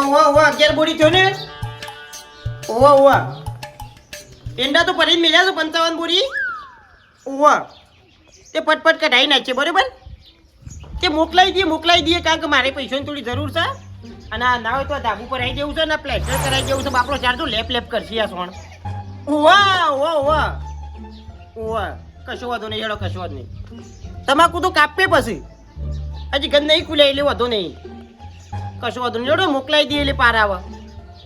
ઓવા 11 બોરી થયો ને ઓવા એંડા તો પડી મિલ્યા તો 55 બોરી ઓવા તે પટપટ કઢાઈ નાખે બરોબર તે મોકલાઈ દઈએ કારણ કે મારે પૈસાની થોડી જરૂર છે અને ના હોય તો ધાબુ પર આવી જવું છે ને પ્લેસ્ટર કરાવી જવું છે બાપડો ચાર તો લેપ કરશે આ સોણ ઓવા કશો વાંધો નહીં હેડો કશો વાંધો નહીં તમાકુ તો કાપે પછી હજી ગંદ નહીં ખુલે એટલે વાંધો નહીં કશો વાંધો નહીં હેડો મોકલાઈ દઈએ એટલે પાર આવે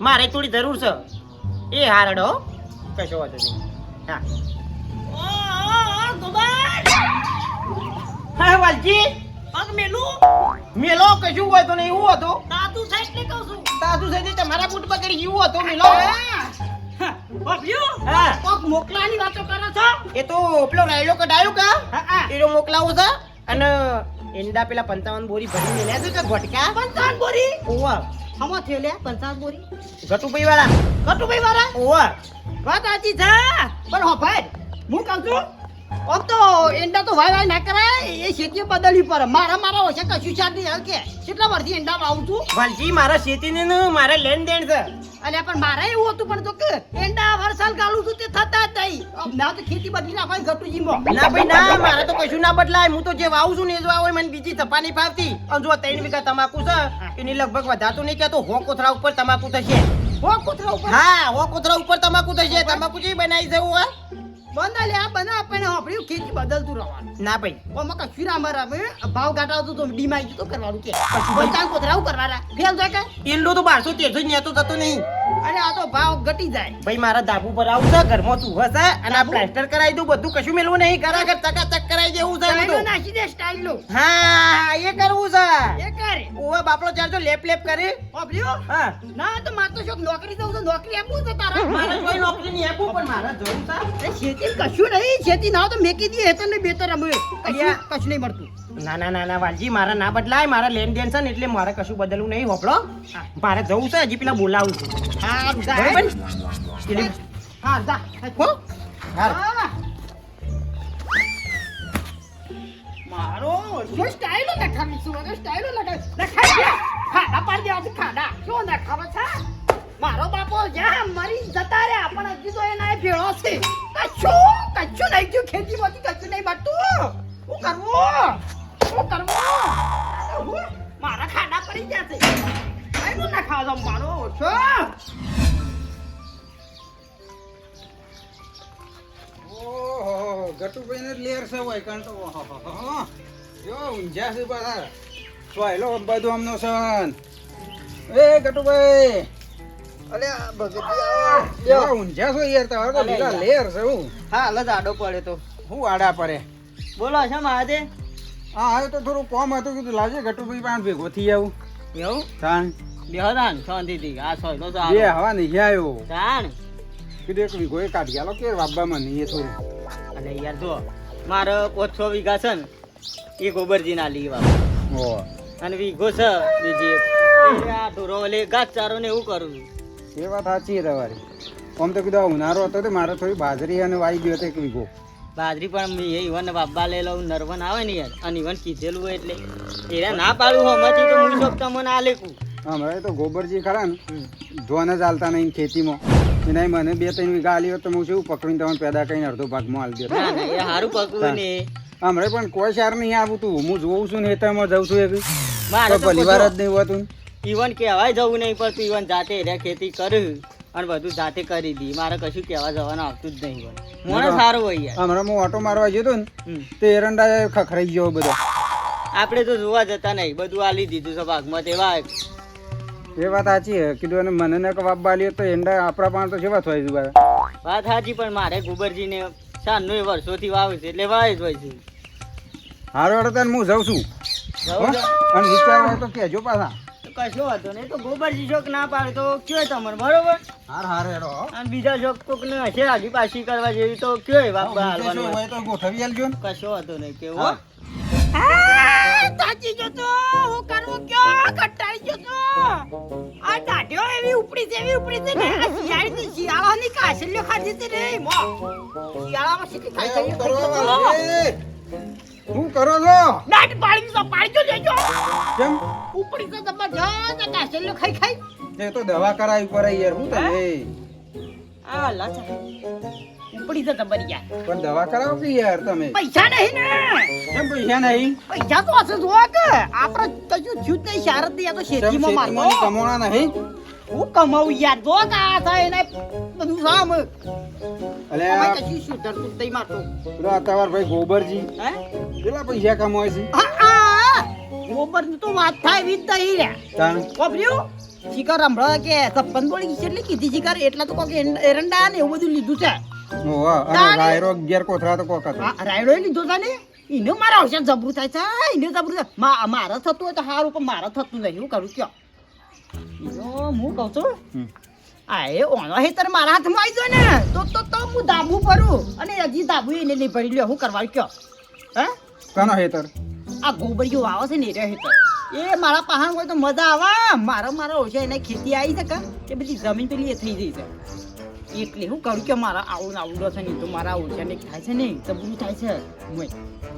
મારે થોડી જરૂર છે એ હાર હેડો કશો વાંધો નહીં હા વાલજી પગ મેલો કશું હોય તો નહીં એવું હતું તાતું સાઈડ તમારા બૂટ પકડી જેવું હતું મેલો મોકલાની વાતો કરો છો એ તો પેલો રાયડો કઢાયો કા એનો મોકલાવો છે અને એંડા પેલા 55 બોરી ભરી મેલ્યા છે કે ઘટકા 55 બોરી ઓવા હમો થયો લે 55 બોરી ગટુભાઈ વાળા ઓવા વાત સાચી છે પણ હો ભાઈ હું કહું છું ઓમ તો એંડા તો વાય ના કરાય એ શેતી બદલવી પડે મારા ઓછા કશું ચાર નહીં કે કેટલા વર્ષથી એંડા વાવું છું વાલજી મારા શેતીને મારે લેન દેણ છે અલ્યા પણ મારે એવું હતું પણ તો કે એંડા વરસાલ ગાલું છું તે થતા જ નહીં ના તો ખેતી બદલી નાખવાની ગટુજીમાં ના ભાઈ ના મારે તો કશું ના બદલાય હું તો જે વાવું છું ને એ જ વાવ મને બીજી થપા નહીં ફાવતી અને જો 3 વીઘા તમાકુ છે એની લગભગ વધાતું નહીં કે તો હો કોથરા ઉપર તમાકુ થશે હો કોથરા ઉપર તમાકુ થશે તમાકુ જે બનાવી જવું હા બંધા લે આ બના આપણે આપણી ખેતી બદલતું રહેવાનું ના ભાઈ ઓમાં કશું ના મરા ભાવ ઘટાડતો તો ડીમાઈ તો કરવાનું કે બંધા કોથરા કરવાના ફેલ જાય કે એલ્લો તો 1213 જ નેતો થતો નહીં અરે આ તો ભાવ ઘટી જાય ભાઈ મારા ધાબુ પર આવું છે ઘરમાં તું હશે અને આ પ્લાસ્ટર કરાવી દઉં બધું કશું મેલવું નહીં કરા કર ચકાચક કરાવી દેવું છે બધું નાખી દે સ્ટાઈલ નો હા એ કરવું છે એ કરે ઓવે બાપડો ચાર તો લેપ કરે ઓબ્લ્યો હા ના તો માર તો શોક નોકરી દઉં તો નોકરી આપું તો તારા મારે કોઈ નોકરી નહીં આપું પણ મારા જરૂર છે ખેતી કશું નહીં ખેતી ના તો મેકી દઈએ એ તો નહીં બેતર અમે કશું નહીં મળતું ના વાલજી મારા ના બદલાય મારા લેન દેન છે ને એટલે મારે કશું બદલવું નહીં હોપડો મારે જવું છે હજી પેલા બોલાવું છું હા જા મારો શું સ્ટાઈલ લખાવી છું સ્ટાઈલ લખાવી ખાડા પાડી દેવા છે ખાડા શું લખાવે છે મારો બાપો જ્યાં મરી જતા રે પણ હજી તો એના ભેળો છે કશું નહીં ગયું ખેતીમાંથી કશું નહીં બાટું શું કરવું મારા ખાડા પડી ગયા છે કઈ ના ખાવા મારો છો ગટુભાઈ ને લેર છે હોય કારણ તો જો ઊંઝા છે પાછા સોયલો બધું આમનો સન એ ગટુભાઈ અલે ભગત ઊંઝા છો યાર તમારો તો લીલા લેર છે હું હા લજ આડો પડે તો હું આડા પડે બોલો છે માદે હા હવે તો થોડું કોમ હતું કીધું લાજે ગટુભાઈ પાસે ભેગો થઈ આવું એવું તાણ બેહદાન શાંતિથી આ સોયલો તો બે હવા નહીં આવ્યો તાણ કીધું એક વીઘો કાઢી આલો કે વાબામાં નહીં એ થોડું અને યાર જો મારે 500 વીઘા છે ને એ ગોબરજી ના લીવા ઓ અને વીઘો છે બીજી આ ઢોરો લે ઘાસ ચારો ને એવું કરું એ વાત સાચી તમારી આમ તો કીધું ઉનાળો હતો તો મારે થોડી બાજરી અને વાઈ ગયો હતો એક વીઘો બાજરી પણ મેં ઈવન બાબા લઈ લઉં નરવન આવે ને યાર અને ઈવન કીધેલું હોય એટલે એરા ના પાડું હમણાંથી તો હું શોખ તમને આ લેકું હમણાં તો ગોબરજી ખરા ને જોન જ હાલતા નહીં ખેતીમાં એના મને 2-3 વીઘા આલી હોત તો હું શું પકડીને તમને પેદા કરીને અડધો ભાગમાં આલી દે એ સારું પકવું ને હમણાં પણ કોઈ સાર નહીં આવું તું હું જોઉં છું ને એમાં જઉં છું એક મારે પરિવાર જ નહીં હોતું ઈવન કહેવાય જવું નહીં પડતું ઈવન જાતે એરા ખેતી કર્યું અને બધું જાતે કરી દી મારે કશું કહેવા જવાનું આવતું જ નહીં મને સારું હોય યાર હમણાં હું ઓટો મારવા ગયો હતો ને તો એરંડા ખખરાઈ ગયો બધો આપણે તો જોવા જતા નહીં બધું આલી દીધું છે ભાગમાં તેવા એ વાત સાચી કીધું અને મને ને બાબા લ્યો તો એંડા આપણા પાસે તો કેવા થાય છે વાત સાચી પણ મારે ગોબરજીને સાંજનો વર્ષોથી વાવે છે એટલે વાવે જ હોય છે હારો અડતા હું જાઉં છું અને વિચાર હોય તો કહેજો પાછા કશો હતો નહીં તો ગોબરજી શોખ ના પાડે તો કયો તમારે બરોબર હાર હેડો અને બીજા શોખ કોક ને હશે આગી પાછી કરવા જેવી તો કયો બાપા હાલવાનું હોય તો ગોઠવી આલજો ને કશો હતો નહીં કેવો તાજી જતો હું કરવું કયો કટાઈ જતો આ દાઢ્યો એવી ઉપડી છે ને શિયાળની શિયાળાની કાસલીઓ ખાધી છે રે મો શિયાળામાં શીખી ખાઈ થઈ હું કરો છો નાટ પાડી લેજો કેમ ઉપડી તો જબરજસ્ત કાસલીઓ ખાઈ તે તો દવા કરાવી પડે યાર હું તમે આ લાચા ઉપડી જતા બરી યાર પણ દવા કરાવો કે યાર તમે પૈસા નહીં ને કેમ પૈસા નહીં પૈસા તો હશે જો કે આપણે કશું થયું જ નહીં શારદ નહીં આ તો શેતીમાં મારતો કમોણા નહીં હું કમાવું યાર જો કે આ થાય એને બધું સામ અલે કમાઈ કશું શું ધરતું જ નહીં મારતો પેલા તમાર ભાઈ ગોબરજી હે કેટલા પૈસા કમાય છે ગોબરની તો વાત થાય વીજ નહીં રે તાણ કોપર્યું શિકાર હમણાં કે સપન બોલી કેટલી કીધી શિકાર એટલા તો કોક એરંડા ને એવું બધું લીધું છે ઓવા અને રાયરો 11 કોથરા તો કોક હતો રાયડો લીધો છે ને એને મારા આવશે જબરું થાય છે એને જબરું થાય મારા થતું હોય તો સારું પણ મારા થતું નહીં હું કરું કયો હું કહું છું આ એ ઓનો હેતર મારા હાથમાં આવી જાય ને તો હું દાબુ ભરું અને હજી દાબુ એને નહીં ભરી લ્યો હું કરવા કયો હે કનો હેતર આ ગોબરિયો આવે છે ને એ હેતર એ મારા પહાણ હોય તો મજા આવે મારા ઓછા એને ખેતી આવી છે કે બધી જમીન પેલી એ થઈ જઈ છે એટલે હું કરું કે મારા આવડો છે ને તો મારા ઓછા ને થાય છે ને જબરું થાય છે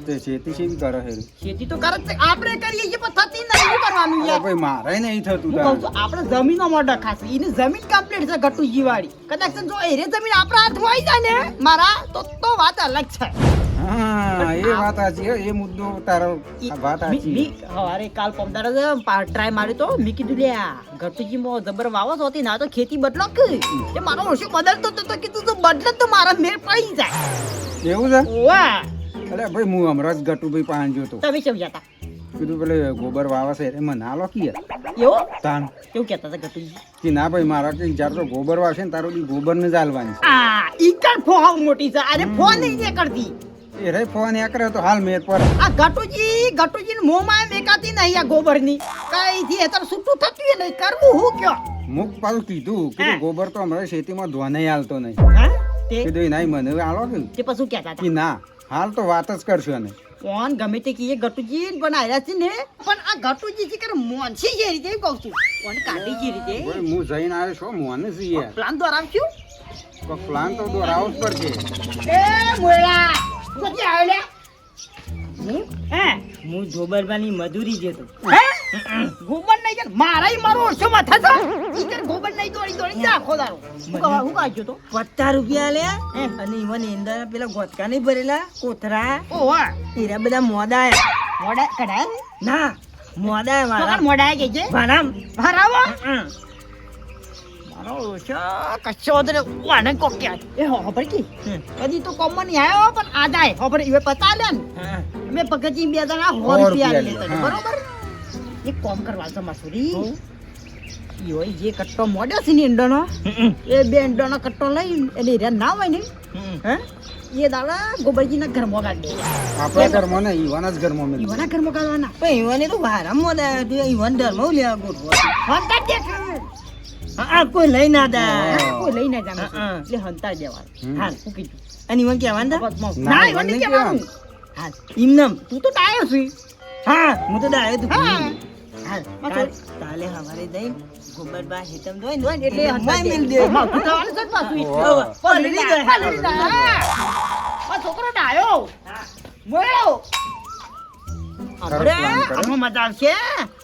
તે ખેતી શેવી કરે છે ખેતી તો કરે છે આપણે કરીએ છીએ પણ થતી નથી શું કરવાનું યાર ભાઈ મારે નહીં થતું હું કહું છું આપણે જમીનોમાં ડખાશે એની જમીન કમ્પ્લીટ છે ગટુજી વાળી કદાચ જો એરે જમીન આપણા હાથમાં આવી જાય ને મારા તો વાત અલગ છે હા એ વાત સાચી એ મુદ્દો તારો વાત સાચી હવારે કાલ પમદાર ટ્રાય માર્યો તો મેં કીધું લે ગટુજી માં જબર વાવસ હોતી ના તો ખેતી બદલો કે એ મારો ઓછો બદલતો તો કીધું તો બદલે તો મારા મેળ પડી જાય એવું છે વાહ અરે ભાઈ હું હમણાં જ ગટુભાઈ પાન જોતો તમે કેમ જતા કીધું પેલે ગોબર વાવા છે મને ના લો કે એવો તાન કેવું કહેતા હતા ગટુજી કે ના ભાઈ મારા કે જ્યારે તો ગોબર વાવશે ને તારો દી ગોબર ને ચાલવાની છે આ ઈકણ ફોહાવ મોટી છે અરે ફોન નહીં કરતી એ રે ફોન એકરે તો હાલ મેર પર આ ગટુજી મોમાં મેકાતી નહીં આ ગોબરની કઈ થી એતર છૂટું થતું એ નહીં કરવું હું કયો મુક પાછું કીધું કે ગોબર તો હમણાં ખેતીમાં ધોને હાલતો નહીં હા તે કીધું નહીં મને આલો કે તે પછી કહેતા કે ના હાલ તો વાત જ કરશું ને કોણ ગમે તે કીએ ગટુજી પણ આયા છે ને પણ આ ગટુજી છે કે મોનસી જે રીતે કહું છું કોણ કાઢી જે રીતે ભાઈ હું જઈને આવ્યો છું મોને છીએ પ્લાન દોરાવશું તો પ્લાન તો દોરાવો જ પડશે એ મોળા કોથી આવ્યો લે હું ગોબરબાની મધુરી જેતો હે ગોબર નહીં કે મારાય મારો ઓછો માથા છે ઈકર ગોબર નહીં દોડી નાખો દારો હું કાઢ્યો તો 50 રૂપિયા લે અને ઈવન અંદર પેલા ગોતકા નહીં ભરેલા કોથરા ઓવા એરા બધા મોડા મોડા કઢાય ના મોડા મારા મોડા કે છે ભરામ ભરાવો મારો ઓછો કચ્ચો દરે વાને કોક્યા એ હો પર કી કદી તો કોમન નહીં આવ્યો પણ આ જાય હો પર ઈવે પતા લે ને મે પગજી બે જણા 100 રૂપિયા લેતા બરોબર એક કોમ કરવા છે માસુરી ઈઓ જે કટ્ટો મોડ્યો છે ને ઈંડોનો એ બે ઈંડોનો કટ્ટો લઈ એટલે રે ના હોય ને હે એ દાડા ગોબરજીના ઘરમાં ગાડી આપણા ઘરમાં ને ઈવાના જ ઘરમાં મેં ઈવાના ઘરમાં ગાડવાના પણ ઈવને તો ભારા મોડા તું ઈવન ધર્મ લેવા ગોઠવો હંતા દે હા કોઈ લઈ ના દા કોઈ લઈ ના જામે એટલે હંતા દેવાનું હા હું કીધું અને ઈવન કેવાન દા ના ઈવન નહીં કહેવાનું હા ઈમનમ તું તો ડાયો છે હા હું તો ડાયો તું હા હા તાલે હવારે દઈ ગોબર બા હેતમ દોઈ દોઈ એટલે હંતા મિલ દે માં કુતાવાને સત પાછું પલરી જાય આ છોકરો ડાયો મોયો આપણે આમાં મજા આવશે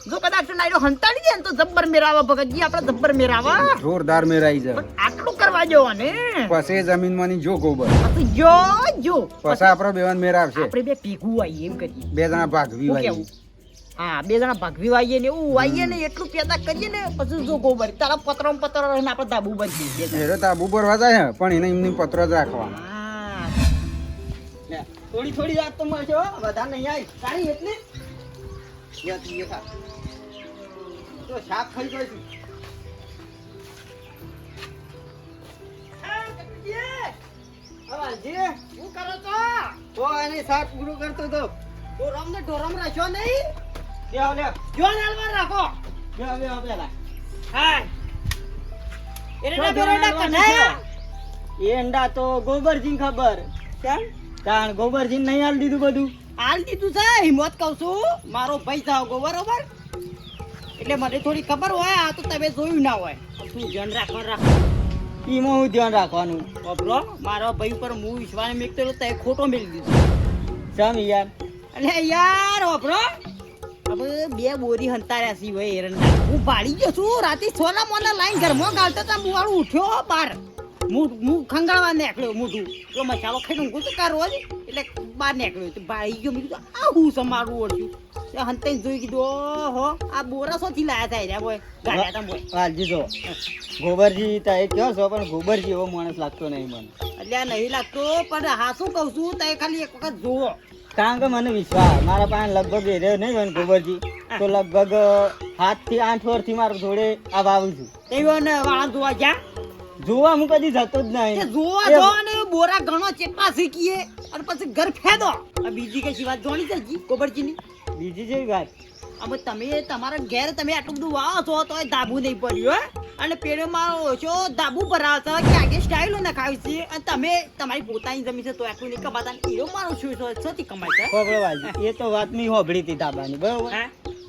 જો કદાચ નાયરો હંતાડી દે ને તો જબ્બર મેરાવા ભગતજી આપણે જબ્બર મેરાવા જોરદાર મેરાઈ જાય પણ આટલું કરવા જેવો ને પછી જમીનમાં ની જો ગોબર તો જો પછી આપડે બેવાન મેરા આવશે આપણે બે ભેગું આવીએ એમ કરીએ બે જણા ભાગવી શું વાય કેવું? હા બે જણા ભાગવી આવીએ ને એવું આવીએ ને એટલું પેદા કરીએ ને પછી જો ગોબર તારા પતરો રહીને આપણે દાબુ બનીએ એરો તાબુ ભરવા જાય પણ એને એમની પત્ર જ રાખવાના થોડી થોડી રાત તો મળશે હો, વધારે નહીં આવી તારી એટલે તો શાક ખાઈ ગઈ છું શું કરો છો? શાક પૂરું કરતો તો ઢોરમ રાખ્યો નહીં જો નાલમાં રાખો પેલા હા એંડા તો ગોબરજી ખબર કેમ કારણ ગોબરજી નહીં હાલ દીધું બધું હાલ દીધું છે હિંમત કહું છું મારો ભાઈ જાવ ગો બરોબર એટલે મને થોડી ખબર હોય આ તો તમે જોયું ના હોય શું ધ્યાન રાખો એમાં હું ધ્યાન રાખવાનું બબરો મારો ભાઈ ઉપર હું વિશ્વાસ મેકતો તો તે ખોટો મેલી દીધો જમ યાર એટલે યાર બબરો હવે બે બોરી હંતાર્યા સી હોય એરંડા હું પાડી ગયો છું રાતે સોના મોના લાઈન ઘરમાં ગાલતા તા મુવાળું ઉઠ્યો બાર હું ખંગાળવા નીકળ્યો મોઢું તો મસાલો ખાઈને ઊંઘું તો કારો એટલે બહાર નીકળ્યો તો ભાઈ ગયો મેં કીધું આ હું સમારું ઓળખ્યું હંતાઈ જોઈ કીધું ઓહો આ બોરા શોથી લાયા થાય રહ્યા બોય ગાડ્યા તા બોય હાલજી જો ગોબરજી તા એ કયો છો પણ ગોબરજી એવો માણસ લાગતો નહીં મને એટલે આ નહીં લાગતો પણ હા શું કહું છું તો ખાલી એક વખત જોવો કારણ કે મને વિશ્વાસ મારા પાસે લગભગ એ રહ્યો નહીં હોય ને ગોબરજી તો લગભગ 7 થી 8 વર્ષથી મારા જોડે આ વાવું છું એવો ને વાળા જોવા જ્યાં જોવા હું કદી જતો જ નહીં જોવા જો ને બોરા ઘણો ચેપા શીખીએ અને પછી ઘર ફેદો આ બીજી કઈ વાત જોણી છે જી ગોબરજીની બીજી જેવી વાત હવે તમે તમારા ઘેર તમે આટલું બધું વાવો છો તો ધાબુ નહીં પડ્યું હે અને પેડમાં ઓછો ધાબુ ભરાવે છે કે આગે સ્ટાઇલો નખાવી છે અને તમે તમારી પોતાની જમીન છે તો આટલું નહીં કમાતા એરો મારો છું છોથી કમાય છે ખબરવાજી એ તો વાત મેં હોભળી હતી ધાબાની બરોબર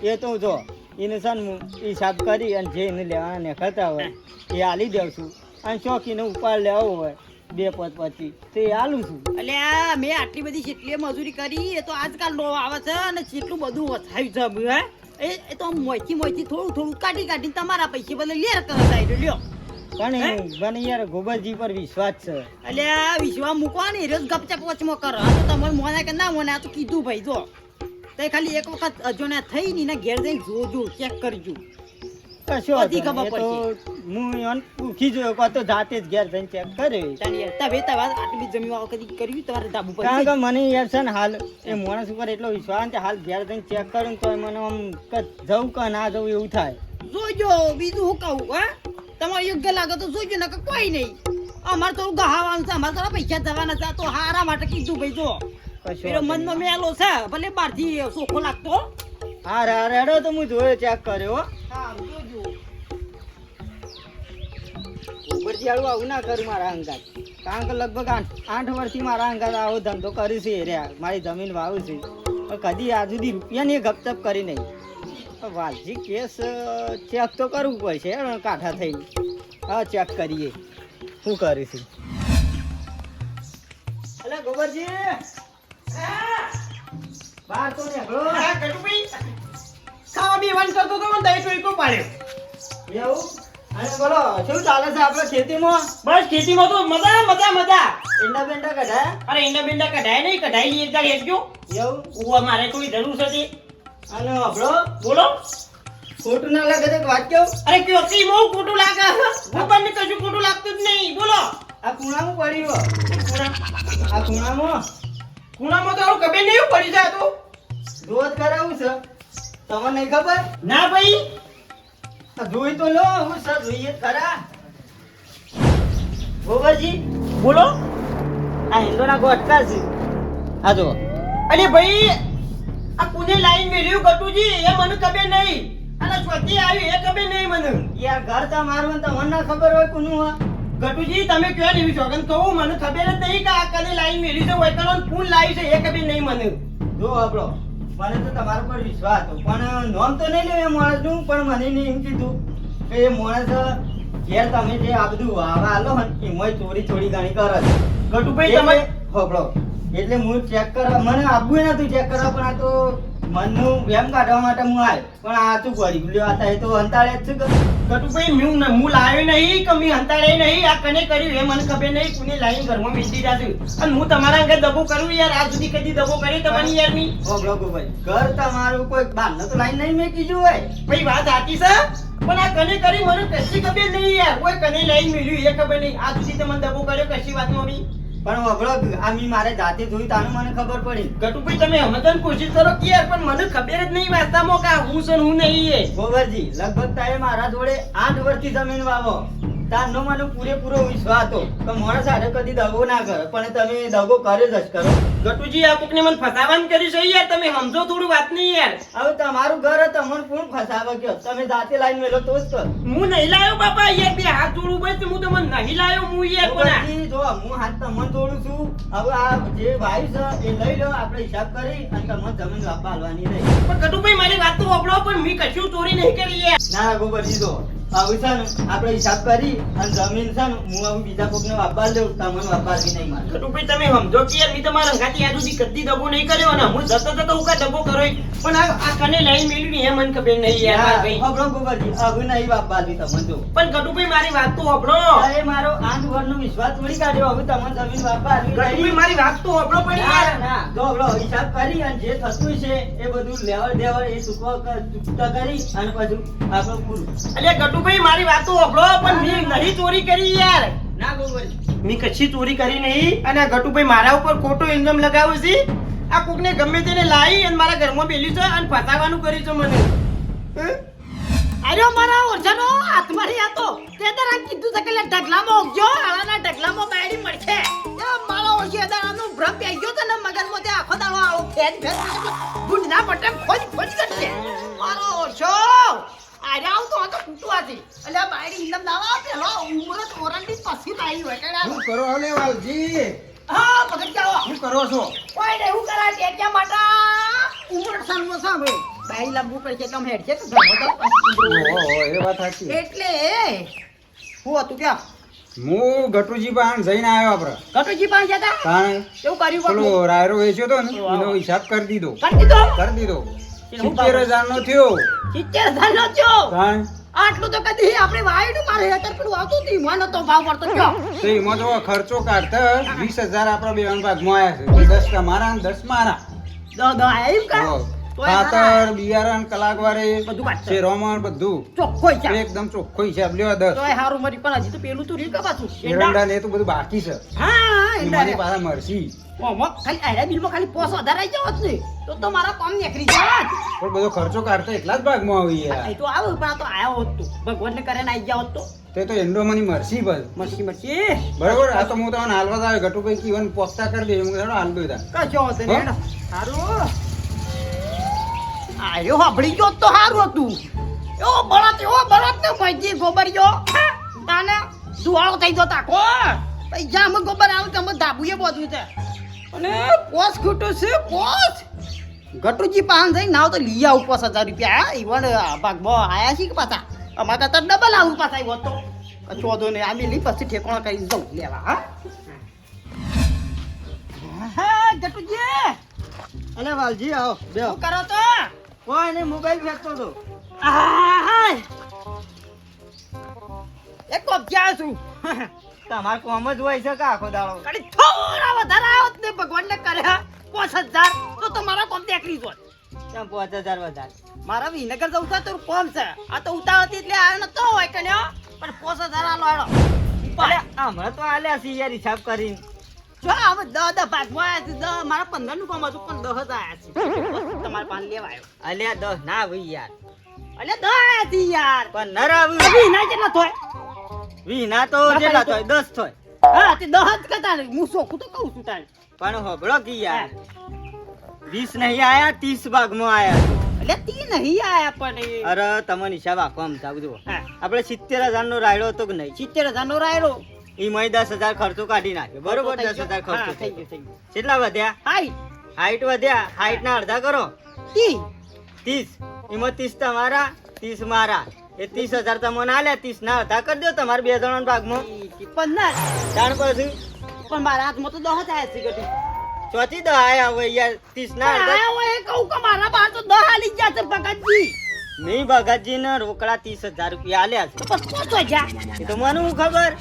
એ તો જો એને સન હિસાબ કરી અને જે એને લેવાના નીકળતા હોય એ હાલી દઉં છું અને શોખીને ઉપાડ લેવો હોય 2-5 તો એ હાલું છું એટલે આ મેં આટલી બધી જેટલી મજૂરી કરી એ તો આજકાલ લો આવે છે અને જેટલું બધું વસાવ્યું છે હે એ તો મોયથી થોડું કાઢીને તમારા પૈસે બદલે લેર કરે સાઈડ લ્યો પણ મને યાર ગોબરજી પર વિશ્વાસ છે એટલે આ વિશ્વાસ મૂકવાની રોજ ગપચપ વચમાં કરો આ તો તમારે મોને કે ના મોને આ તો કીધું ભાઈ જો તે ખાલી એક વખત અજોના થઈ ને ઘેર જઈને જોજો ચેક કરજો કશો બધી ખબર પડશે હું એને પૂછી જોયો કાં તો જાતે જ ઘેર જઈને ચેક કરે તમે આટલી જમીન વાળો કદી કર્યું તમારે ધાબુ પર કારણ કે મને યાર છે ને હાલ એ માણસ ઉપર એટલો વિશ્વાસ છે હાલ ઘેર જઈને ચેક કરું તો મને આમ જવું કે ના જવું એવું થાય જોજો બીજું હું કહું હા તમારે યોગ્ય લાગે તો જોજો ને કોઈ નહીં અમારે થોડું ગહાવાનું છે અમારે થોડા પૈસા જવાના છે તો હારા માટે કીધું ભાઈ જો પેલો મનનો મેલો છે ભલે બહારથી સોખો લાગતો હા રેડો તો હું જોયો ચેક કર્યો હા જોજો ગોબરજી હાલું આવું ના કરું મારા અંગાત કારણ કે લગભગ 8 વર્ષથી મારા અંગાત આવો ધંધો કરી છે રહ્યા મારી જમીન વાવું છે પણ કદી આજ સુધી રૂપિયાની ગપચપ કરી નહીં વાલજી કેસ ચેક તો કરવું પડશે કાંઠા થઈને હા ચેક કરીએ શું કરીશું અલે ગોબરજી બહાર તો નીકળો ખાવા પીવાનું કરતો તો મને દહીં ચોઈકો પાડ્યો એવું અને બોલો શું ચાલે છે આપણે ખેતીમાં બસ ખેતીમાં તો મજા ઈંડા બેંડા કઢાયા અરે ઈંડા બિંડા કઢાય નહીં કઢાઈ લઈએ એકદમ એકજો એવું ઉવા મારે થોડી જરૂર છે તે. અને આપણો બોલો ખોટું ના લાગે તો એક વાત કહું અરે કયો કી બહુ ખોટું લાગે હું પણ કશું ખોટું લાગતું જ નહીં બોલો આ ખૂણામાં પડ્યું ખૂણા આ ખૂણામાં ખૂણામાં તો આવું કબે નહીં પડી જાય તો રોજ કરાવું છે તમને નહીં ખબર ના ભાઈ આ જોઈ તો લો હું સર જોઈએ જ ખરા ગોબરજી બોલો આ હિંદોના ગોટકા છે આ જો અરે ભાઈ આ કોને લાઈન મેલ્યું ગટુજી એ મને ખબર નહીં અને સ્વતી આવી એ ખબર નહીં મને યાર ઘર તા મારું ને તમને ના ખબર હોય કોનું હા ગટુજી તમે ક્યાં લેવી છો કહું મને ખબર જ નહીં કે આ કને લાઈન મેલી છે હોય કનો ફૂલ લાવી છે એ ખબર નહીં મને જો આપણો મને તો તમારા પર વિશ્વાસ હતો પણ નોમ તો નહીં લેવું એ માણસનું પણ મને નહીં એમ કીધું કે એ માણસ ઘેર તમે જે આ બધું વાવા આલો ને એમાંય ચોરી ઘણી કરે છે ગટુભાઈ તમે હોબળો એટલે હું ચેક કરવા મને આપવું નતું ચેક કરવા પણ આ તો મનનું વેમ કાઢવા માટે હું આવ્યો પણ આ શું કરી લ્યો આ તો અંતાળે જ છે કે ગટુભાઈ હું લાવ્યો નહીં કે મેં હંતાડે નહીં આ કને કર્યું એ મને ખબર નહીં કોને લાઈન ઘરમાં મીસી જાશું અને હું તમારા અંગે દબો કરું યાર આજ સુધી કદી દબો કરી તમારી યાર ની હોબળો ભાઈ ઘર તમારું કોઈ બહાર તો લાઈન નહીં મેં કીધું હોય ભાઈ વાત સાચી છે પણ આ કને કરી મને કશી ખબર નહીં યાર કોઈ કને લાઈન મેલ્યું એ ખબર નહીં આજ સુધી તમે દબો કર્યો કશી વાતમાં બી પણ હોબળો આ મી મારે જાતે જોઈ તાનું મને ખબર પડી ગટુભાઈ તમે સમજવાની કોશિશ કરો કે યાર પણ મને ખબર જ નહીં વાસ્તામાં કે હું છે ને હું નહીં એ ગોબરજી લગભગ તારે મારા જોડે 8 વર્ષથી જમીન વાવો તારનો મને પૂરેપૂરો વિશ્વાસ હતો કે માણસ સાથે કદી દગો ના કરે પણ તમે દગો કરે જ કરો ગટુજી આ કોકને મને ફસાવાનું કર્યું છે યાર તમે સમજો થોડું વાત નહીં યાર હવે તમારું ઘર તમને કોણ ફસાવે કયો તમે જાતે લાઈન મેલો તો જ કર હું નહીં લાવ્યો બાપા યાર બે હાથ જોડું બસ હું તો મને નહીં લાવ્યો હું યાર કોના ગોબરજી જો હું હાથ તમને જોડું છું હવે આ જે ભાઈ છે એ લઈ લો આપણે હિસાબ કરી અને તમને જમીન વાપવા હાલવાની નહીં પણ ગટુભાઈ મારી વાત તો વાપરો પણ મેં કશું ચોરી નહીં કરી યાર ના ગોબરજી જો આવું છે ને આપણે હિસાબ કરી અને જમીન છે ને હું આવું બીજા કોકને વાપવા દઉં તમને વાપવા નહીં મારે ગટુભાઈ તમે સમજો કે યાર મેં તમારા અંગાથી યાદ સુધી કદી દગો નહીં કર્યો ને હું જતો જતો હું કા દગો કરો પણ આ કને લઈ મેલ્યું ને એ મને ખબર નહીં યાર મારા ભાઈ હબળો ગોબરજી આવું નહીં વાપવા દી તમને જો પણ ગટુભાઈ મારી વાત તો સાંભળો અરે મારો 8 વર્ષનો વિશ્વાસ થોડી કાઢ્યો હવે તમને જમીન વાપવા આવી ગટુભાઈ મારી વાત તો સાંભળો પણ યાર ના જો હબળો હિસાબ કરી અને જે થતું છે એ બધું લેવડ દેવડ એ ચૂકતા કરી અને પછી આપણું પૂરું અલ્યા ગટુભાઈ મારી વાત તો સાંભળો પણ મેં નહીં ચોરી કરી યાર ના ગોબરજી મેં કશી ચોરી કરી નહીં અને આ ગટુભાઈ મારા ઉપર ખોટો ઇલ્ઝામ લગાવ્યો છે આ કોકને ગમે તેને લાવી અને મારા ઘરમાં બેલ્યું છે અને ફસાવાનું કર્યું છે મને અરે મારા ઓરજાનો હાથમાંથી આતો તે તારા કીધું છે કે ઢગલામાં ઓગજો આળાના ઢગલામાં બાયડી મળશે એ મારા ઓરજી દાડાનો ભ્રમ પઈ ગયો છે ને મગજમાં તે આખો દાડો આવો ફેજ ગુંડના પટે ખોજ કરશે મારો ઓરજો અરે આવ તો કુટવાથી અલ્યા બાયડી ઇન્દમ દાવા પેલો ઉમર ઓરંડી પછી લાવી હોય કે શું કરો હલે વાલજી હા પકડ જાઓ શું કરો છો કોઈ નહીં હું કરા ટેક્યા માટા ઉમર સનમો સાંભળે બાઈ લાંબુ પડશે એટલે હેડ છે તો ઓહો એ વાત સાચી એટલે હું હતું ક્યાં હું ગટુજી પાસે જઈને આવ્યો આપણે ગટુજી પાસે જતા કારણ એવું કર્યું પેલો રાયરો વેચ્યો તો ને એનો હિસાબ કરી દીધો કરી દીધો કરી દીધો 70,000 નો થયો 70,000 નો થયો કારણ આટલું તો કદી આપણે વાયડું મારે હેતર પેલું આવતું હતી મને તો ભાવ પડતો ગયો તો એમાં તો ખર્ચો કાઢતા 20,000 આપણા બે ભાગમાં આવ્યા છે 10 તમારા અને 10 મારા દો આવ્યું કા હો. ખાતર બિયારણ કલાકવારે બધું કાઢતા. શેરોમણ બધું ચોખ્ખો હિસાબ એકદમ ચોખ્ખો હિસાબ લ્યો 10 તોય હારું મરી પણ હજી તો પેલું તો રીકા પાછું એરંડા ને એ તો બધું બાકી છે હા એ મારી પાસે મરસી ઓમો ખાલી આયરા બિલમાં ખાલી 50,000 આવી જાવ જ ને તો મારા કામ નીકળી જાત પણ બધો ખર્ચો કાઢતા એટલા જ ભાગમાં આવી એ યાર તો આવું પણ આ તો આયો હોત તો ભગવાનને કરે ને આવી જાવ તો તે તો એન્ડો મની મરસી બસ મરસી બરોબર આ તો હું તમને હાલવા જ આવ્યો ગટુભાઈ કીવન પોસ્તા કરી દે હું હાલ દો તા કશો હોત ને હેડો હારું આયો હાબળી ગયો તો હારું હતું એવો બળત ને ભાઈજી ગોબરિયો તાને સુવાળો થઈ જતો આખો ભાઈ જામ ગોબર આવું તમે ધાબુએ બધું છે અને પોસ ખૂટું છે પોસ ગટુજી પાન જઈ નાવ તો લઈ આવું 5,000 રૂપિયા ઈવન ભાગમાં આયા છે કે પાછા અમારે તો ડબલ આવું પાછા આવ્યો તો ચોદો ને આ મેલી પછી ઠેકોણા કરી જવું લેવા હા ગટુજી અલે વાલજી આવો બેહો શું કરો તો કોઈ નહીં મોબાઈલ ફેંકતો તો એક કોપ ક્યાં છું તમાર કોમ જ હોય છે કે આખો દાડો કડી થોડા વધારે આવત ને ભગવાનને કર્યા 5,000 તો તમારા કોમ તેકરી જોત કેમ 5,000 વધારે મારા વિનગર જવું છે તો કોમ છે આ તો ઉતાવળ એટલે આવ્યો નતો હોય કન્યો પણ 5,000 આલો આલો અલે હમણાં તો આલ્યા છે યાર હિસાબ કરીને જો હવે 10 ભાગમાં આવ્યા છે મારા 15 નું કામ હતું પણ 10 જ આવ્યા છે તમારા પાન લેવા આવ્યો અલ્યા 10 ના ભાઈ યાર અલે 10 આવ્યા છે યાર પણ નર આવ્યું વિના જેટલા થોય વીના તો જેટલા થોય 10 થોય હા તે 10 જ કહેતા ને હું સોખું તો કહું છું તારે પણ હોબળો કી યાર 20 નહીં આયા 30 ભાગમાં આયા એટલે તી નહીં આયા પણ અરે તમને હિસાબ આખો આમ થાવ જો હા. આપણે 70,000 નો રાયડો હતો કે નહીં 70,000 નો રાયરો ઈ મય 10,000 ખર્ચો કાઢી નાખ્યો બરોબર 10,000 ખર્ચો થઈ થયો. ગયું કેટલા વધ્યા હાઈ હાઈટ વધ્યા હાઈટ ના અડધા કરો તી 30 એમાં 30 તમારા 30 મારા એ 30,000 તમને આલ્યા 30 ના અડધા કરી દો તમારા બે જણાના ભાગમાં 15 જાણ પછી પણ મારા હાથમાં તો 10 જ આયા છે ગટી ચોથી દહ આયા હવે યાર 30 ના અડધા આયા હોય એ કહું કે મારા બહાર તો 10 આલી ગયા છે ભગતજી મેં ભગતજી ને રોકડા 30,000 રૂપિયા આલ્યા છે તો પછી તો જા એ તો મને હું ખબર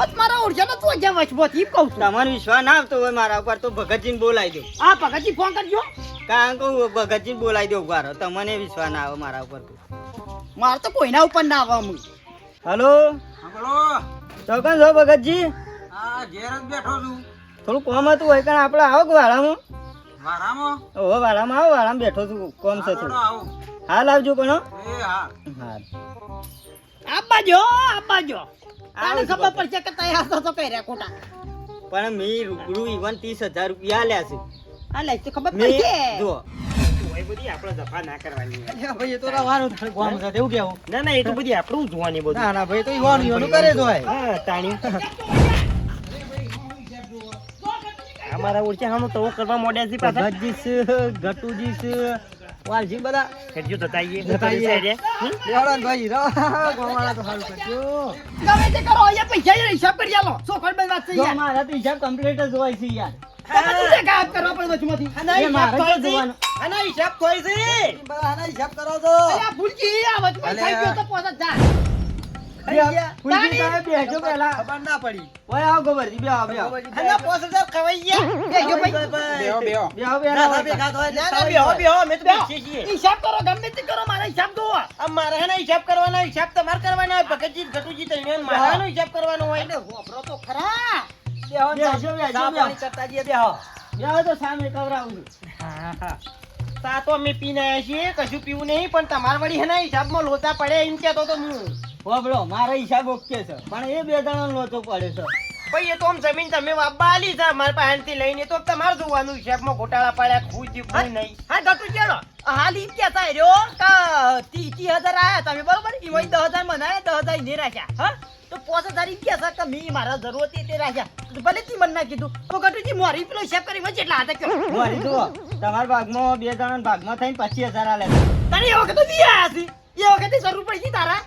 ઓત મારા ઓરજાનો તો જા વચબોથી કહું છું તમારો વિશ્વાસ ના આવતો હોય મારા ઉપર તો ભગતજીને બોલાવી દો આ ભગતજી ફોન કરજો કારણ કે ભગતજીને બોલાવી દો ઉભા રહો તમને વિશ્વાસ ના આવે મારા ઉપર મારે તો કોઈના ઉપર ના આવે હું હલો સાંભળો ચોકન છો ભગતજી આ ઘેર જ બેઠો છું થોડું કોમ હતું હોય કારણ આપણે આવો કે વાળામાં વારામાં ઓહો વાળામાં આવો વાળામાં બેઠો છું કોમ છે થોડું આવો હાલ આવજો પણ હો. એ હા હાલ આબાજો આને ખબર પડશે કે તૈયાર તો કઈ રે ખોટા પણ મેં રૂબરૂ ઈવન 30,000 રૂપિયા આલ્યા છે આ લે તો ખબર મેં પડશે જો એ બધી આપણે દફા ના કરવાની ભાઈ એ તો રવાનું થાય કોમ છે એવું કેવું ના એ તો બધી આપણું જોવાની બધું ના ના ભાઈ તો ઈવાનું કરે તો હોય હા તાણી અમારા ઓળખ્યા હાનો તો કરવા મોડ્યા છે પાછા ભગતજી છે ગટુજી છે વાલજી બધા હેડજો જતા આવીએ. જતા આવીએ. સાઈડે. બેહવાના ને ભાઈ ગોવાળા તો સારું કરજો ગમે તે કરો અહીંયા પૈસા યાર હિસાબ કરી આલો સો ખર વાત છે જો યાર મારા તો હિસાબ કમ્પ્લીટ જ હોય છે યાર તમે તું ગાયબ કરવા પડે વચમાંથી આના એ મારે હિસાબ તો થોય જોવાનું. છે. આના હિસાબ થોય છે. આના હિસાબ કરો તો અલ્યા ભૂલજી આ વચમાં થઈ ગયો તો પોતા જા ફૂલજી તમે બેસજો પહેલા ખબર ના પડી ઓય આવો ગોબરજી બેહો બેહો આના 5000 ખવાઈ ગયા. બેહજો ભાઈ બેહો બેહો બેહો ના, ના, બેહો ના, ના, બેહો, બેહો, અમે તો બેસીએ છીએ. હિસાબ કરો ગમે તે કરો મારા હિસાબ દો આ મારે હેના હિસાબ કરવાનો, હિસાબ તમારે કરવાનો હોય. ભગતજી, ગટુજી, તમે મારે હેનો હિસાબ કરવાનો હોય. વાપરો તો ખરા બેહો બેહજો બેહજો ચા બેહો પાણી કરતા જઈએ, બેહો. બેહો તો સામે કવરાવું છું હા, હા. ચા તો અમે પીને આવ્યા છીએ, કશું પીવું નહીં, પણ તમારે વળી હેના હિસાબમાં લોચા પડે એમ કહેતો તો હું. હોબળો મારો હિસાબ ઓકે છે પણ એ બે જણાનો લોચો પડે છે ભાઈ, એ તો આમ જમીન તમે વાપવા આલી છે મારા પાસેથી લઈને, તો તમારે જોવાનું હિસાબમાં ઘોટાળા પાડ્યા, ખુદ કોઈ નહીં. હા ગટુ ચેડો હાલ ઈ કેતા રહ્યો કે 30,000 આયા તમે બરોબર ઈ 10,000 મનાય 10,000 ને રાખ્યા હા તો 5,000 ઈ કેતા કે મી મારા જરૂરત હતી તે રાખ્યા તો ભલે તી મન ના કીધું તો ગટુજી મોરી પેલો હિસાબ કરી વચ્ચે એટલા હતા કયો મારી જુઓ તમારા ભાગમાં બે જણાના ભાગમાં થઈને 25,000 આલે તને એ વખત દી આયા છી એ વખતે જરૂર પડી ગઈ તારા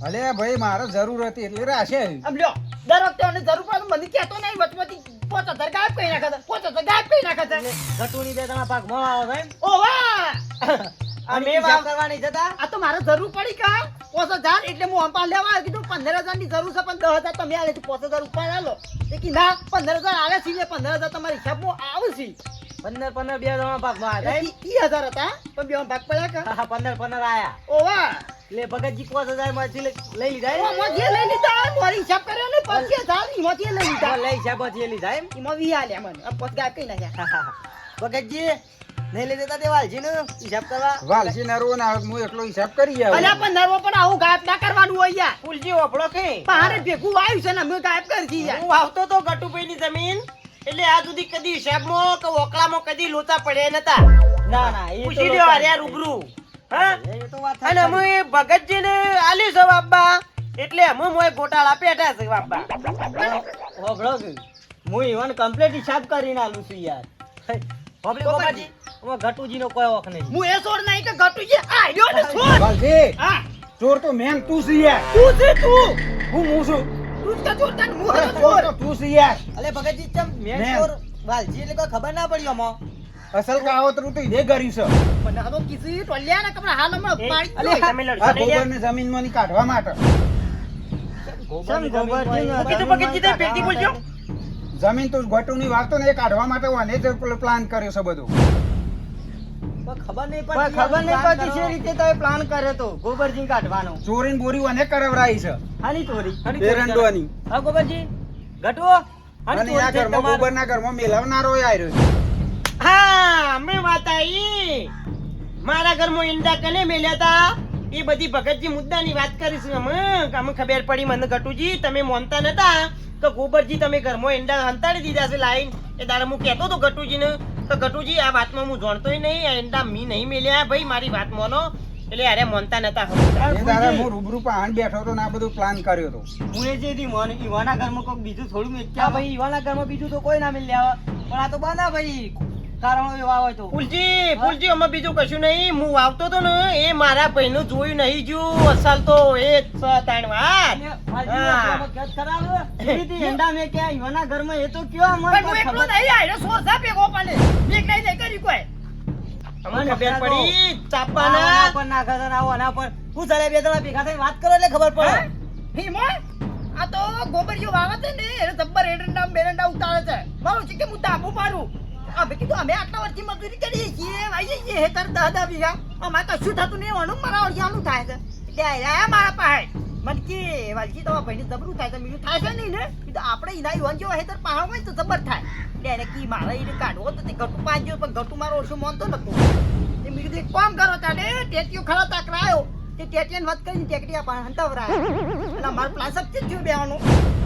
અલે ભાઈ મારે જરૂર હતી એટલે રાશે આમ લ્યો દર વખતે મને જરૂર પડે મને કહેતો નહીં વચમાંથી 5,000 ગાયબ કરી નાખતા 5,000 ગાયબ કરી નાખતા ગટુની બે જણા ભાગમાં આવે છે ઓ વાહ અને હિસાબ કરવાની જતા આ તો મારે જરૂર પડી કા 5,000 એટલે હું અંપા લેવા આવ્યો કીધું 15,000 ની જરૂર છે પણ 10,000 તમે આલે 5,000 ઉપર આલો એ કી ના 15,000 આવે છે 15,000 તમારી હિસાબમાં આવશે 15 બે જણા ભાગમાં આવ્યા 30,000 હતા પણ બે ભાગ પડ્યા કા 15 આયા ઓ વાહ એટલે ભગતજી 5,000 માંથી લઈ લીધા ઓ મો જે લઈ લીધા મારી હિસાબ કર્યો ને 25,000 ઈમાંથી લઈ લીધા લઈ હિસાબથી લઈ લીધા એમ ઈમાં 20 આલ્યા મને આ પોત ગાયબ કરી નાખ્યા ભગતજી નહીં લઈ દેતા તે વાલજી નો હિસાબ કરવા વાલસી નરવો ને હું એકલો હિસાબ કરી આવું અલ્યા પણ નરવો પણ આવું ગાયબ ના કરવાનું હોય યાર ફૂલજી ઓફળો કે પારે ભેગું આવ્યું છે ને અમે ગાયબ કરી દી યાર હું વાવતો તો ગટુભાઈની જમીન, એટલે આ સુધી કદી હિસાબમાં કે ઓકળામાં કદી લોચા પડ્યા નતા. ના ના એ તો પૂછી લ્યો હાર્યા રૂબરૂ. હા? એ તો વાત અને અમે ભગતજીને આલ્યું છે વાપા, એટલે અમે મોય ગોટાળા પેટા છે વાપા. હોબળો કે હું ઈવન કમ્પ્લીટ હિસાબ કરીને આલું છું યાર હોબળે ગોપાજી હું ગટુજીનો કોઈ વખ નહીં હું એ છોડ નહીં કે ગટુજી આયો ને છોડ વાલસી હા ચોર તો મેં તું છે યાર તું છે તું હું છું તું જ ચોર તને હું અરે હતો ચોર ચોર તો તું છે યાર અલે ભગતજી ચમ મેં મેં. ચોર વાલજી એટલે કોઈ ખબર ના પડી આમાં અસલ કાવતરું તો ઈદે કર્યું છે મને હવે કીધું ટોલિયા ને કપડા હાલ હમણાં એ, પાડી અલે, દો. તમે લડશો આ નહીં યાર. ગોબરને જમીનમાંથી કાઢવા માટે ચમ ગોબરજી હું કીધું ભગતજી તમે પેટી બોલજો. જમીન તો ગટુની વાવતો ને એ કાઢવા માટે વાને જ પેલો પ્લાન કર્યો છે બધું ખબર નહીં પડતી છે રીતે તમે પ્લાન કર્યો તો ગોબરજી કાઢવાનો ચોરીને બોરી વાને કરાવરાઈ છે હાની ચોરી એરંડોની હા ગોબરજી ગટુ અને આ ઘરમાં ગોબરના ઘરમાં મેલાવનારો આવ્યો છે. હા, અમે વાત આવી. મારા ઘરમાં ઈંડા કને મેલ્યા તા એ બધી ભગતજી મુદ્દાની વાત કરીશું અમે ખબર પડી મને ગટુજી તમે મોનતા નતા તો ગોબરજી તમે ઘરમાં ઈંડા હંતાડી દીધા છે લાઈન એ દાડે હું કહેતો તો ગટુજીને તો ગટુજી આ વાતમાં હું જાણતોય નહીં, આ ઈંડા મી નહીં મેલ્યા ભાઈ મારી વાત માનો, એટલે અરે મોનતા નતા. એ દાડા હું રૂબરૂ પાહણ બેઠો હતો ને આ બધું પ્લાન કર્યો હતો હું એ જે દી મોન ઈવાના ઘરમાં કોક બીજું થોડું મેચ્યા ભાઈ ઈવાના ઘરમાં બીજું તો કોઈ ના મિલ્યા પણ આ તો બના ભાઈ કારણો એવા હોય તો ફૂલજી અમે બીજું કશું નહીં, હું વાવતો તો ને એ મારા ભાઈનું જોયું નહીં જો અસલ તો એ જ છે તાણ વાત. ઈવાના ઘરમાં એ તો કયો પણ હું એકલો નહીં આયો સોર સા ભેગો પાલે મેક નહીં નહીં કરી કોઈ અમને ખબર પડી ચાપાના હું ચાલે બે જણા ભેગા થઈને વાત કરો એટલે ખબર પડે હિમો આ તો ગોબરિયો વાવે છે ને એને જબ્બર એરંડા બેરંડા ઉતારે છે મારું છે કે હું તાબુ મારું આ ભઈ કીધું અમે આટલા વર્ષથી મજૂરી કરીએ છીએ વાઈએ છીએ હેતર 10 વીઘા અમારે કશું થતું નહીં એવાનું મારા ઓળિયાનું થાય છે એટલે આયા મારા પાસે મને કે વાલજી તો ભાઈને જબરું થાય છે બીજું થાય છે નહીં ને કીધું આપણે ઈના યુવાન જેવો હેતર પાહો હોય તો જબર થાય એટલે એને કી મારે એને કાઢવો તો તે ઘટું પાંજ્યો પણ ઘટું મારો ઓછું માનતો નતો એ મેં કીધું એક કામ કરો તાડે ટેટીઓ ખરા તાકરાયો તે ટેટીને વાત કરીને ટેકડી આપા હંતાવરાય એટલે મારું પ્લાન સક્સેસ થયું બેવાનું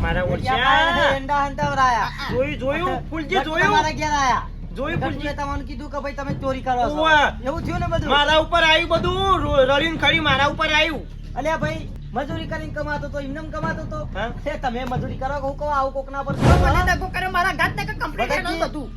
મારા ઓળખ્યા એંડા હંતાવરાયા જોયું ફૂલજી તમારા ઘેર આયા જોયું ફૂલજી. તમને કીધું કે ભાઈ તમે ચોરી કરો છો ઉવ્વા. એવું થયું ને બધું મારા ઉપર આવ્યું બધું રળીને ખડી મારા ઉપર આવ્યું. અલ્યા ભાઈ મજૂરી કરીને કમાતો તો એમને કમાતો તો હા? તમે મજૂરી કરો હું કહું આવું કોકના પર મને દગો કર્યો મારા ઘાત ને કમ્પ્લીટ હેડો હતું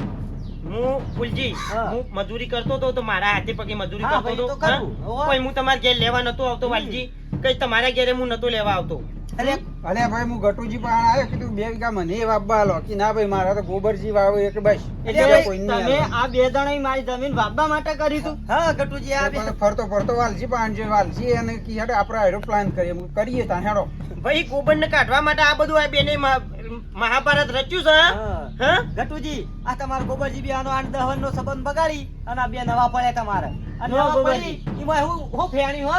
હું ફૂલજી હા. હું મજૂરી કરતો હતો તો મારા હાથે પગે મજૂરી હા, કરતો ભાઈ, હતો તો કરું. હા? હોવે. કોઈ હું તમારા ઘેર લેવા નતો આવતો વાલજી કઈ તમારા ઘેરે હું નતો લેવા આવતો અરે અલે ભાઈ હું ગટુજી પાસે આવ્યો કીધું 2 વીઘા મને વાવવા આલો કે ના ભાઈ મારા તો ગોબરજી વાવે એટલે બસ એટલે બીજા કોઈ નહીં તમે આલો. આ બે જણાએ મારી જમીન વાવવા માટે કરી તું હા ગટુજી આ પણ ફરતો ફરતો વાલજી પાસે જો વાલજી એને કી હેડો આપણે હેડો પ્લાન કરીએ હું કરીએ તા હેડો ભાઈ ગોબર ને કાઢવા માટે આ બધું આ બેને મહાભારત રચ્યું છે હા. હા ગટુજી આ તમારો ગોબરજી બી આનો 8-10 નો સંબંધ બગાડી અને આ બે નવા પડ્યા તમારે અને નવા નવા ગોબરજી. પડી એમાં હું ફેણી હો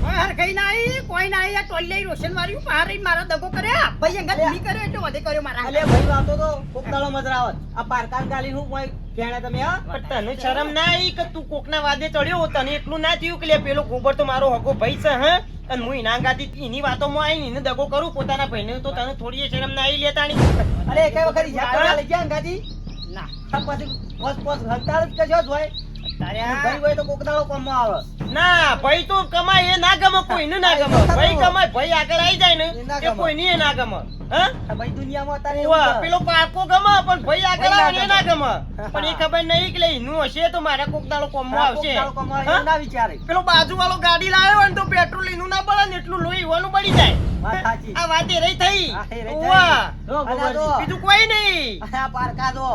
હર કઈ ના આવી કોઈ ના આવી આ ટોલ્લે રોશન માર્યું મારે મારા દગો કર્યા ભાઈ અંગત મી કર્યો એટલે વધે કર્યો મારા અલે ભાઈ વાતો તો કોકદાળો મજરાવત આ પારકાન ગાલી હું કોઈ ફેણે તમે હા પણ તને શરમ ના આવી કે તું કોકના વાદે ચડ્યો તને એટલું ના થયું કે લે પેલો ગોબર તો મારો હગો ભાઈ છે હા અને હું એના ગાતી એની વાતોમાં આવીને એને દગો કરું પોતાના ભાઈને તો તને થોડી શરમ ના આવી લેતાણી અરે કઈ વખત યાદ કરવા લઈ ગયા અંગાજી ના આ પછી પોસ પોસ હડતાળ જ કશો જ હોય તારે ભાઈ હોય તો કોકદાળો કોમમાં આવે ના ભાઈ તો કમાય એ ના ગમે કોઈને ના ગમે ભાઈ કમાય ભાઈ આગળ આવી જાય ને એ ના એ ગમે. કોઈને એ ના ગમે હા આ ભાઈ દુનિયામાં અત્યારે એવું ઉવા, છે. પેલો પાકો ગમે પણ ભાઈ આગળ ભાઈ આવે ને એ ના ના ગમે પણ એ ખબર નહીં કે લે એનું હશે તો મારા કોક દાડો કોમમાં આ આવશે કોકદાળો કમાવા હા? એવું ના વિચારે પેલો બાજુ વાળો ગાડી લાવ્યો હોય ને તો પેટ્રોલ એનું ના બળે ને એટલું લોહી ઈવાનું બળી જાય વાત સાચી આ વાત એ રહી થઈ હા, એ રહી થઈ. ઉવા, જો અને આ ગોબરજી જો. બીજું કોઈ નહીં અને આ પારકા દો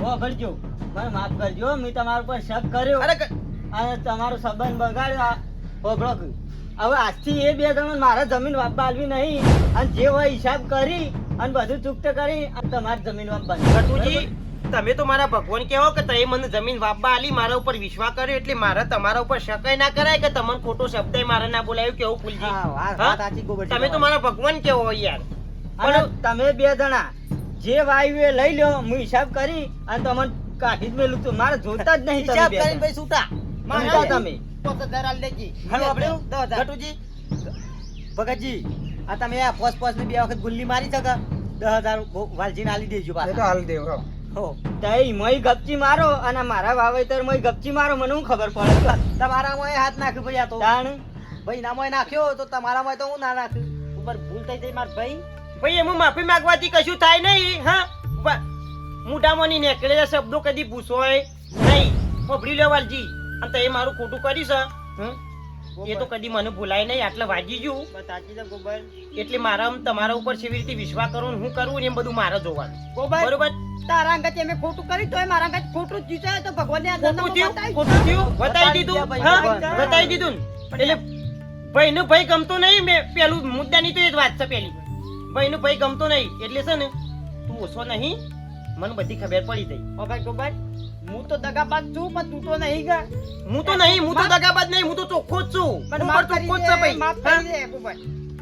ઓ ભરજો મને માફ કરજો મેં તમારા ઉપર શક કર્યો અરે અને તમારો સંબંધ બગાડ્યો હોભળો કે. હવે આજથી એ બે જણ મારા જમીન વાપવા આલવી નહીં અને જે હોય હિસાબ કરી અને બધું ચૂકત કરી અને તમારી જમીન વાપવાની ગટુજી તમે તો મારા ભગવાન કહેવો કે તમે મને જમીન વાપવા આલી મારા ઉપર વિશ્વાસ કર્યો એટલે મારે તમારા ઉપર શકાય ના કરાય કે તમને ખોટો શબ્દ મારે ના બોલાયું કેવું ફૂલજી હા વાત હા? સાચી ગોબરજી તમે તો મારા ભગવાન કેવો હોય યાર અને તમે બે જણા જે વાયુ એ લઈ લ્યો હું હિસાબ કરી અને તમને કાઢી જ મેલું તું મારે જોતા જ નહીં તમે હિસાબ બે કરીને જણા. ભાઈ છૂટા છૂટા તમે 5000 આલ દેજી હાલો આપણે 10,000. ગટુજી ભગતજી આ તમે આ પોસ પોસ ની બે વખત ગુલ્લી મારી છે કે 10,000 વાલજીને આલી દેજો એ તો પાછા હાલ દેવ હો. હો તઈ મય ગપચી મારો અને મારા વાવેતર મય ગપચી મારો મને હું ખબર પડે તમારામાં એ હાથ નાખ્યો ભાઈ આ તો તાણ ભાઈ નામાં નાખ્યો તો તમારામાં તો હું ના નાખ્યું ઉપર ભૂલ થઈ જાય માર ભાઈ ભાઈ એમાં માફી માંગવાથી કશું થાય નહીં હા મોઢામાં ની નીકળેલા શબ્દો કદી પૂછોય નહીં મોભરી લેવાલજી અને તે મારું ખોટું કર્યું છે હમ? એ તો કદી મને ભૂલાય નહીં આટલે વાજી ગયું સાચી છે ગોબર એટલે મારા તમારા ઉપર કેવી રીતે વિશ્વાસ કરવો ને હું કરવું ને એમ બધું મારે જોવાનું ગોબર બરોબર તારા અંગત અમે ખોટું કર્યું તોય મારા અંગત ખોટું જ જીતે તો ભગવાનને આ ખોટું થયું બતાવી. ખોટું થયું બતાવી દીધું ભાઈ, હા બરાબર. બતાવી દીધું ને. એટલે ભાઈ નું ભાઈ ગમતો નહીં મેં પેલું મુદ્દાની તો એ જ વાત છે પેલી ભાઈ નું ભાઈ ગમતો નહીં એટલે છે ને તું ઓછો નહીં મને બધી ખબર પડી ગઈ ઓ ભાઈ ગોબર હું તો દગાબાજ છું પણ તું તો નહીં ગા હું તો નહીં હું તો દગાબાજ નહીં હું તો ચોખ્ખો જ છું પણ હું માફ પણ કરી ચોખ્ખો જ દે, છે ભાઈ માફ હા? કરી દે ગોબર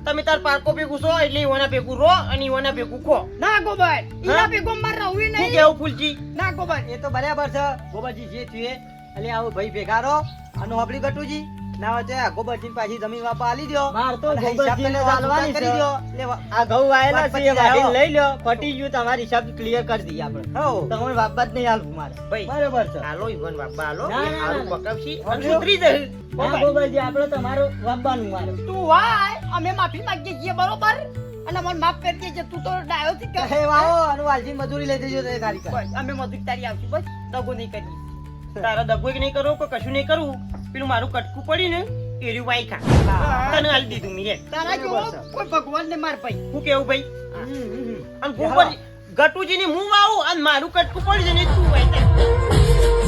તમે તાર પારકો ભેગું છો એટલે ઈવાના ભેગું રો અને ઈવાના ભેગું ખો ના ગોબર ઈના ભેગો માર રહું શું નહીં કેવું ફૂલજી ના ગોબર એ તો બરાબર છે ગોબરજી જે થયું એ એટલે આવો ભાઈ ભેગા રહો અને હોબળી ગટુજી ના હોય તો આ ગોબરજી પાછી જમીન વાપા આલી દ્યો માર તો અને હિસાબ ગોબરજીને કરીને ચાલવાની કરી છે. દ્યો એટલે આ ઘઉં વાયેલા વાત છે પતી એ જાય, વાઢીને હો. લઈ લ્યો પટી ગયું તમારી હિસાબ ક્લિયર કરી દઈએ આપણે હો તમને વાપવા જ નહીં હાલવું મારે ભાઈ બરોબર છે હાલો ઈવન બાપા હાલો ના, એ ના, હારું ના. પકાવશી અને સુધરી જશે ના ગોબરજી આપણે તમારું વાપવાનું મારે તું વાય અમે માફી માંગીએ છીએ બરોબર અને મને માફ કરી દેજે તું તો ડાયો થી કે હે વાવો અને વાલજી મજૂરી લઈ દેજો તે ગાડી બસ અમે મજૂરી તારી આવશું બસ દગો નહીં કરીએ તારા દગો નહીં કરો કે કશું નહીં કરવું પેલું મારું કટકું પડી ને એર્યું વાઈ ખા તને હાલી દીધું મેં તારા જેવો કોઈ ભગવાન ને માર ભાઈ શું કેવું ભાઈ અને ગોબર ગટુજી ની હું વાવું અને મારું કટકું પડી જાય ને તું વાઈ